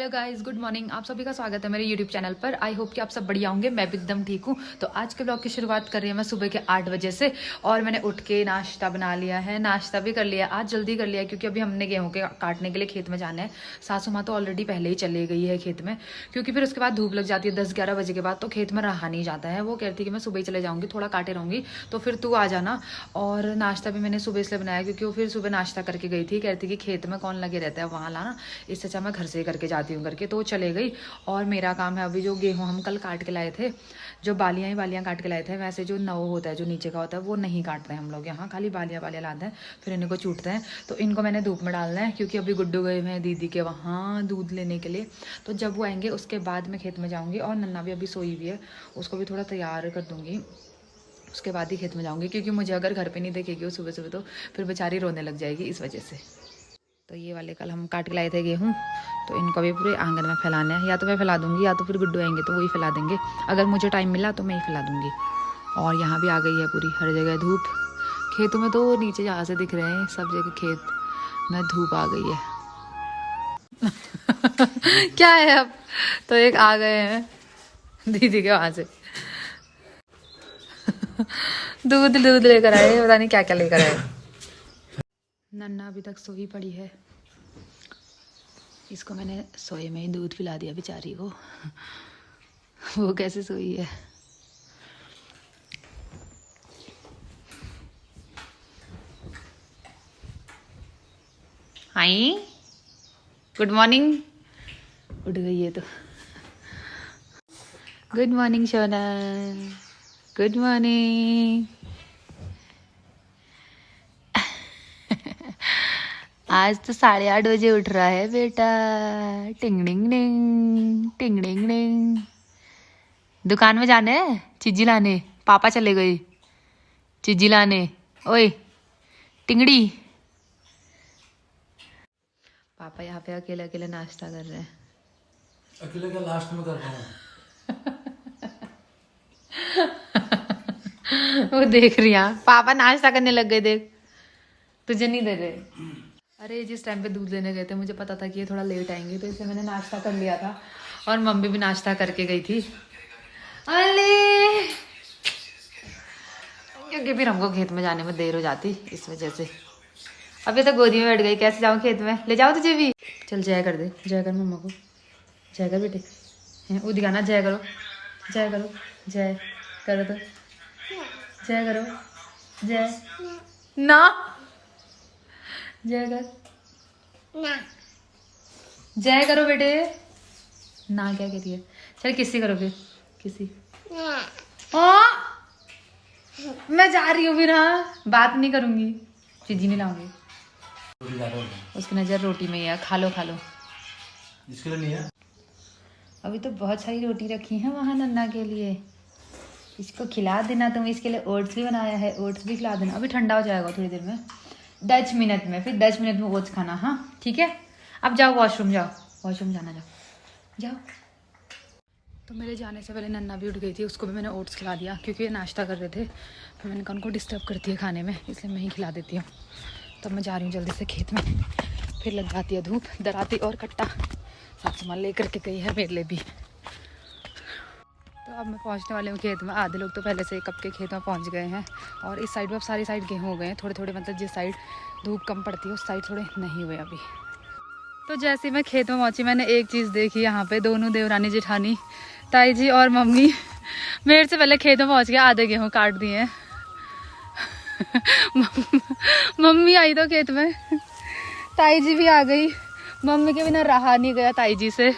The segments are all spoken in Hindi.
Hello guys, good morning. आप सभी का स्वागत है मेरे यूट्यूब चैनल पर। आई होप कि आप सब बढ़िया होंगे। मैं भी एकदम ठीक हूँ। तो आज के ब्लॉग की शुरुआत कर रही हूँ मैं सुबह के 8 बजे से। और मैंने उठ के नाश्ता बना लिया है, नाश्ता भी कर लिया। आज जल्दी कर लिया क्योंकि अभी हमने गेहूँ के काटने के लिए खेत में जाना है। सासू माँ तो ऑलरेडी पहले ही चली गई है खेत में, क्योंकि फिर उसके बाद धूप लग जाती है 10-11 बजे के बाद, तो खेत में रहा नहीं जाता है। वो कहती कि मैं सुबह ही चले जाऊँगी, थोड़ा काटे रहूँगी, तो फिर तू आ जाना। और नाश्ता भी मैंने सुबह इसलिए बनाया क्योंकि वो फिर सुबह नाश्ता करके गई थी। कहती कि खेत में कौन लगे रहता है वहाँ लाना, इससे अच्छा मैं घर से ही करके जाती हूँ करके, तो चले गई। और मेरा काम है अभी जो गेहूँ हम कल काट के लाए थे, जो बालियाँ ही बालियाँ काट के लाए थे, वैसे जो नव होता है जो नीचे का होता है वो नहीं काटते हैं हम लोग यहाँ, खाली बालियाँ बालियाँ लाते हैं, फिर इनको चूटते हैं। तो इनको मैंने धूप में डालना है क्योंकि अभी गुड्डू गए हुए हैं दीदी के वहाँ दूध लेने के लिए। तो जब वो आएंगे उसके बाद मैं खेत में जाऊँगी। और नन्ना भी अभी सोई हुई है, उसको भी थोड़ा तैयार कर दूँगी, उसके बाद ही खेत में जाऊँगी। क्योंकि मुझे अगर घर पे नहीं देखेगी वो सुबह सुबह तो फिर बेचारी रोने लग जाएगी इस वजह से। तो ये वाले कल हम काट के लाए थे गेहूँ, तो इनको भी पूरे आंगन में फैलाना है। या तो मैं फैला दूँगी या तो फिर गुड्डू आएंगे तो वही फैला देंगे। अगर मुझे टाइम मिला तो मैं ही फैला दूँगी। और यहाँ भी आ गई है पूरी हर जगह धूप। खेतों में तो नीचे जहाँ से दिख रहे हैं सब जगह खेत में धूप आ गई है। क्या है अब तो एक आ गए हैं दीदी के वहाँ से दूध लेकर आए, पता नहीं क्या क्या लेकर आए। नन्ना अभी तक सोई पड़ी है, इसको मैंने सोए में ही दूध पिला दिया बेचारी को। वो कैसे सोई है। हाय, गुड मॉर्निंग। उठ गई है तो गुड मॉर्निंग सोना, गुड मॉर्निंग। आज तो 8:30 बजे उठ रहा है बेटा। टिंग डिंग डिंग, टिंग डिंग डिंग। दुकान में जाने है चीजी लाने, पापा चले गए चीजी लाने। ओए टिंगड़ी, पापा यहाँ पे अकेले अकेले नाश्ता कर रहे हैं। अकेले क्या लास्ट में कर रहा हूँ। वो देख रही है पापा नाश्ता करने लग गए, देख तुझे नहीं दे रहे। अरे जिस टाइम पे दूध लेने गए थे मुझे पता था कि ये थोड़ा लेट आएंगे, तो इसलिए मैंने नाश्ता कर लिया था। और मम्मी भी नाश्ता करके गई थी अले, क्योंकि फिर हमको खेत में जाने में देर हो जाती इस वजह से। अभी तो गोदी में बैठ गई, कैसे जाऊँ खेत में, ले जाओ तुझे भी। चल जय कर दे, जय कर मम्मा को, जय कर बेटे। वो दिखाना, जय करो, जय करो, जय करो तो, जय करो, जय ना, जय कर ना, जय करो बेटे। ना क्या कहती है, चल किसी करो फिर, किसी। मैं जा रही हूँ फिर, हाँ बात नहीं करूंगी, चीजी नहीं लाऊंगी। उसकी नजर रोटी में ही है, खा लो खा लो। इसके लिए नहीं है। अभी तो बहुत सारी रोटी रखी है वहाँ नन्ना के लिए, इसको खिला देना। तुम इसके लिए ओट्स भी बनाया है, ओट्स भी खिला देना। अभी ठंडा हो जाएगा थोड़ी देर में, 10 मिनट में, फिर 10 मिनट में ओट्स खाना। हाँ ठीक है, अब जाओ वॉशरूम, जाओ वॉशरूम जाना, जाओ जाओ। तो मेरे जाने से पहले नन्ना भी उठ गई थी, उसको भी मैंने ओट्स खिला दिया क्योंकि ये नाश्ता कर रहे थे। फिर मैंने कहा उनको डिस्टर्ब करती है खाने में, इसलिए मैं ही खिला देती हूँ। तब मैं जा रही हूँ जल्दी से खेत में, फिर लग जाती है धूप। दराती और कट्टा साथ सामान लेकर के गई है मेरे लिए भी। तो अब मैं पहुंचने वाली हूँ खेत में। आधे लोग तो पहले से कब के खेत में पहुंच गए हैं। और इस साइड में अब सारी साइड गेहूँ हो गए हैं, थोड़े थोड़े, मतलब जिस साइड धूप कम पड़ती है उस साइड थोड़े नहीं हुए अभी। तो जैसे ही मैं खेत में पहुंची मैंने एक चीज़ देखी, यहाँ पे दोनों देवरानी जेठानी, ताई जी और मम्मी मेरे से पहले खेत में पहुँच गए, आधे गेहूँ काट दिए हैं। मम्मी आई तो खेत में, ताई जी भी आ गई। मम्मी के बिना रहा नहीं गया ताई जी से,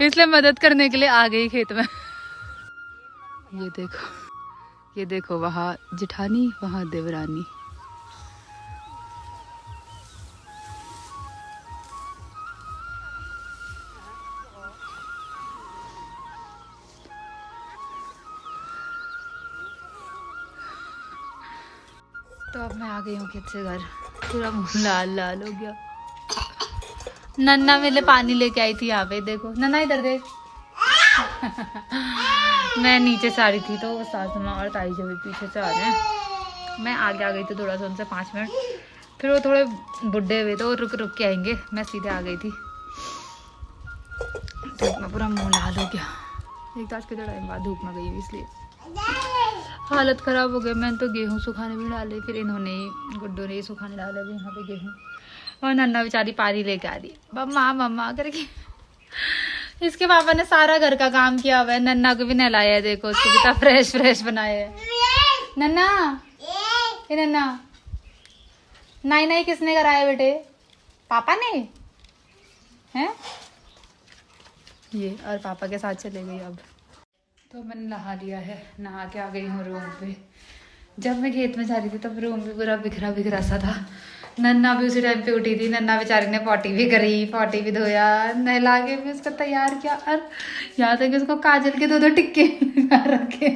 इसलिए मदद करने के लिए आ गई खेत में। ये देखो वहाँ जेठानी, वहाँ देवरानी। तो अब मैं आ गई हूँ खेत से घर, पूरा मुँह लाल लाल हो गया। नन्ना मेरे लिए पानी लेके आई थी यहाँ पे, देखो नन्ना इधर देख। मैं नीचे से आ रही थी तो सासू माँ और ताई जी भी पीछे से आ रहे हैं। मैं आगे आ गई थी थोड़ा सा उनसे 5 मिनट, फिर वो थोड़े बुढ़े हुए तो रुक के आएंगे, मैं सीधे आ गई थी। धूप में पूरा मुंह लाल हो गया। एक तो आज के टाइम बाद धूप में गई हुई इसलिए हालत ख़राब हो गई। मैंने तो गेहूँ सुखाने भी डाले, फिर इन्होंने गुड्डू ने सुखाने डाले अभी यहाँ पे गेहूँ। और नन्ना बेचारी पानी लेके आ रही मम्मा मम्मा करके। इसके पापा ने सारा घर का काम किया हुआ है, नन्ना को भी नहलाया है, देखो उसको कितना फ्रेश फ्रेश बनाया है। नन्ना ये नन्ना नाई नाई किसने कराया बेटे? पापा ने हैं? ये और पापा के साथ चले गई। अब तो मैंने नहा लिया है, नहा के आ गई हूँ रूम पे। जब मैं खेत में जा रही थी तब रूम भी पूरा बिखरा बिखरा सा था। नन्ना भी उसी टाइम पे उठी थी, नन्ना बेचारी ने पॉटी भी करी, पॉटी भी धोया, नहला के भी उसको तैयार किया और यहाँ तक उसको काजल के 2-2 टिक्के लगा रखे।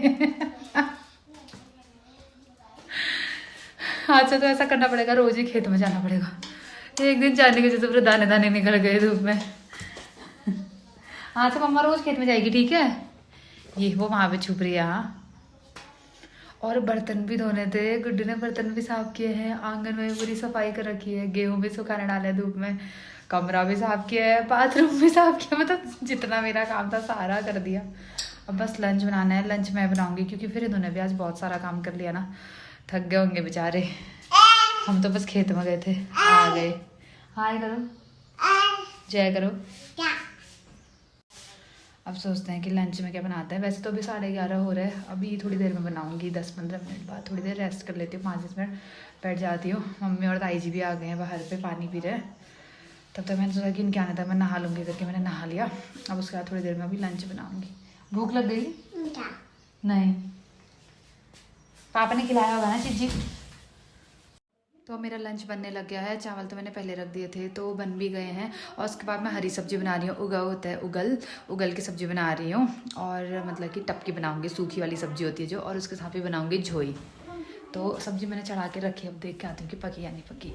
आज से तो ऐसा करना पड़ेगा, रोज ही खेत में जाना पड़ेगा। एक दिन जाने के जैसे पूरे दाने दाने निकल गए धूप में। आज से मम्मा रोज खेत में जाएगी, ठीक है? ये वो वहां पे छुप रही है। हाँ, और बर्तन भी धोने थे, गुड्डू ने बर्तन भी साफ किए हैं, आंगन में पूरी सफाई कर रखी है, गेहूं भी सुखाने डाले हैं धूप में, कमरा भी साफ किया है, बाथरूम भी साफ किया। मतलब जितना मेरा काम था सारा कर दिया। अब बस लंच बनाना है, लंच मैं बनाऊंगी क्योंकि फिर इन्होंने भी आज बहुत सारा काम कर लिया ना, थक गए होंगे बेचारे। हम तो बस खेत में गए थे, आ गए। हाय करो, जय करो। अब सोचते हैं कि लंच में क्या बनाते हैं। वैसे तो अभी 11:30 हो रहे हैं, अभी थोड़ी देर में बनाऊंगी, 10-15 मिनट बाद। थोड़ी देर रेस्ट कर लेती हूँ, 5-10 मिनट बैठ जाती हूँ। मम्मी और ताई जी भी आ गए हैं बाहर पे, पानी पी रहे हैं। तब तक मैंने सोचा कि इनके आने तक मैं नहा लूँगी करके मैंने नहा लिया। अब उसके बाद थोड़ी देर में अभी लंच बनाऊँगी। भूख लग गई? नहीं, पापा ने खिलाया होगा ना चिज्जी। तो मेरा लंच बनने लग गया है। चावल तो मैंने पहले रख दिए थे तो बन भी गए हैं। और उसके बाद मैं हरी सब्जी बना रही हूँ, उगा होता है उगल की सब्जी बना रही हूँ। और मतलब कि टपकी बनाऊँगी, सूखी वाली सब्जी होती है जो, और उसके साथ भी बनाऊँगी झोई। तो सब्जी मैंने चढ़ा के रखी, अब देख के आती हूँ कि पकी या नहीं पकी।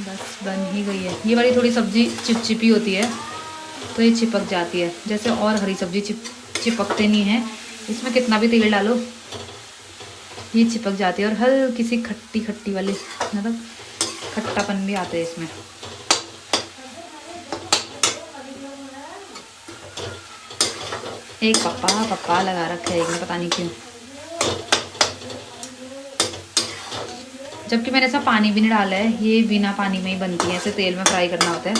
बस बन ही गई है। ये वाली थोड़ी सब्जी चिपचिपी होती है तो ये चिपक जाती है, जैसे और हरी सब्जी चिपकते नहीं है। इसमें कितना भी तेल डालो ये चिपक जाती है। और हल्की सी खट्टी खट्टी वाली, मतलब खट्टापन भी आता है इसमें। एक पप्पा लगा रखा है एक में, पता नहीं क्यों। जबकि मैंने ऐसा पानी भी नहीं डाला है, ये बिना पानी में ही बनती है, ऐसे तेल में फ्राई करना होता है।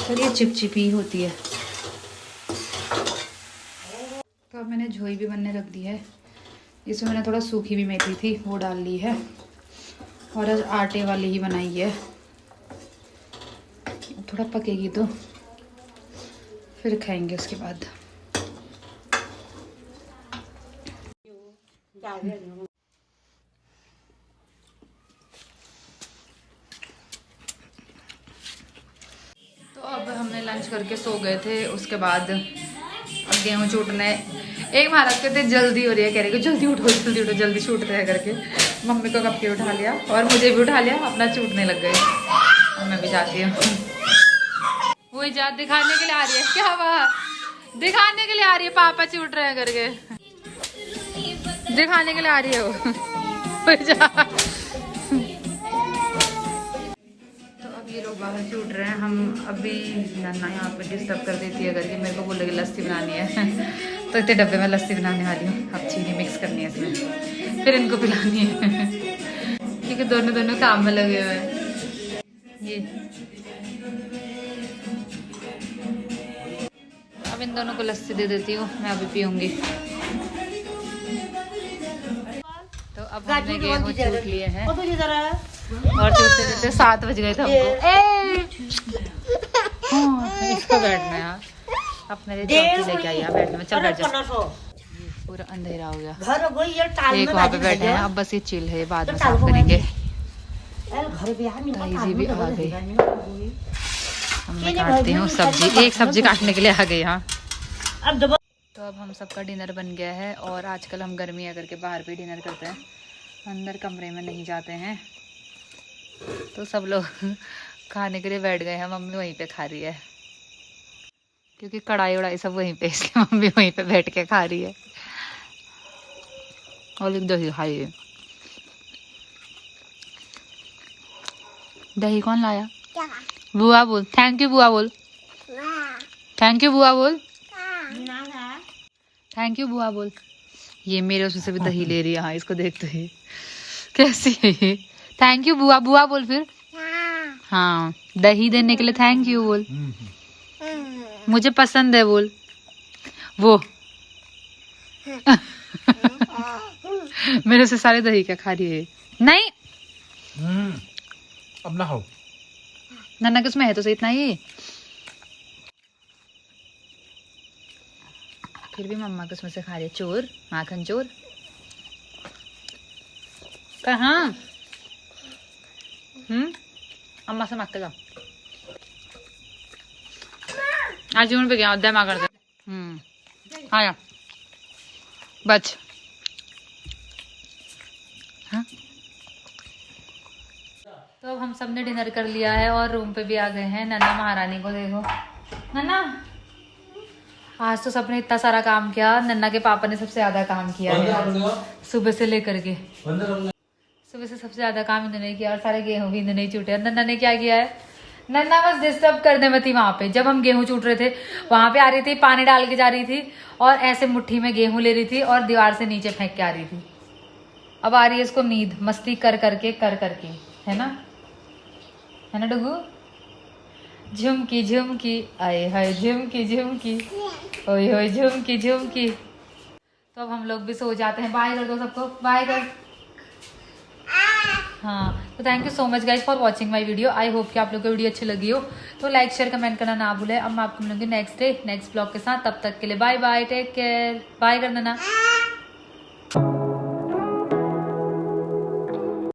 फिर ये चिपचिपी होती है। तो अब मैंने झोई भी बनने रख दी है। इसमें मैंने थोड़ा सूखी भी मेथी थी वो डाल ली है, और आज आटे वाली ही बनाई है। थोड़ा पकेगी तो फिर खाएंगे उसके बाद। तो अब हमने लंच करके सो गए थे। उसके बाद अब गेहूँ छूटने, एक महाराज कहते जल्दी हो रही है, कह रहे कि जल्दी उठो जल्दी छूटते हैं करके। मम्मी को कब के उठा लिया और मुझे भी उठा लिया, अपना छूटने लग गए। और मैं भी जाती हूँ। वही जा दिखाने के लिए आ रही है, क्या हुआ? दिखाने के लिए आ रही है पापा छूट रहे हैं करके, दिखाने के लिए आ रही है वो। जा ये लोग बाहर छूट रहे हैं। हम अभी नन्ना यहाँ पे डिस्टर्ब कर देती है करके, मेरे को बोल रही लस्सी बनानी है। तो इतने डब्बे में लस्सी बनाने वाली हूँ। अब चीनी मिक्स करनी है इसमें, फिर इनको पिलानी है। क्योंकि दोनों काम में लगे हुए हैं। ये अब इन दोनों को लस्सी दे देती हूँ, मैं अभी पीऊँगी। तो अब हमने गेहूँ छूट लिए हैं और छूटते 7 बज गए थे हमको। इसको बैठना है यार, अपने लिए चौकी लेके आई बैठने में। चल बैठ जा। पूरा अंधेरा हो गया, एक वहाँ पे बैठे हैं। अब बस ये चिल है, बाद में साफ करेंगे। ताई जी भी आ गई। मैं काटती हूँ सब्जी, एक सब्जी काटने के लिए आ गई। हाँ, तो अब हम सबका डिनर बन गया है। और आजकल हम गर्मी है करके बाहर भी डिनर करते हैं, अंदर कमरे में नहीं जाते हैं। तो सब लोग खाने के लिए बैठ गए हैं। मम्मी वहीं पे खा रही है क्योंकि कढ़ाई वढ़ाई सब वहीं पे, इसलिए मम्मी वहीं पे बैठ के खा रही है। और एक दही खाई है। दही कौन लाया? बुआ बोल, थैंक यू बुआ बोल, थैंक यू बुआ बोल, थैंक यू बुआ बोल। ये मेरे उसमें से भी दही ले रही है। हाँ, इसको देखते ही कैसी है ये। थैंक यू बुआ, बुआ बोल फिर। हाँ, दही देने के लिए थैंक यू बोल। मुझे पसंद है बोल वो। मेरे से सारे दही क्या खा रही है? नहीं, अब ना खाओ। नन्ना किसमें है तो सही इतना ही। फिर भी मम्मा किसमें से खा रही है? चोर, माखन चोर। कहाँ? अम्मा से मांग के जाओ। आज जून पे गया अध्याय माँ कर दे। आया बच। हाँ? तो अब हम सब ने डिनर कर लिया है और रूम पे भी आ गए हैं। नन्ना महारानी को देखो। नन्ना, आज तो सबने इतना सारा काम किया। नन्ना के पापा ने सबसे ज्यादा काम किया है सुबह से लेकर के। सुबह से सबसे ज्यादा काम इन्होंने किया और सारे गेहूं भी इन्होंने चूटे। और नन्ना ने क्या किया है? नन्ना बस डिस्टर्ब करने में थी वहां पे। जब हम गेहूं चूट रहे थे वहां पे आ रही थी, पानी डाल के जा रही थी और ऐसे मुट्ठी में गेहूं ले रही थी और दीवार से नीचे फेंक के आ रही थी। अब आ रही है इसको नींद, मस्ती कर करके है ना डुगू? झुमकी झुमकी आए हाय, झुमकी झुमकी ओए होए, झुमकी झुमकी। तो अब हम लोग भी सो जाते हैं। बाय कर दो सबको, बाय कर। हाँ, तो thank you so much guys for watching my video. I hope कि आप लोगों को वीडियो अच्छी लगी हो। तो लाइक शेयर कमेंट करना ना भूलें। अब मैं आपको मिलूंगी नेक्स्ट डे नेक्स्ट ब्लॉग के साथ। तब तक के लिए bye bye, take care. Bye कर देना।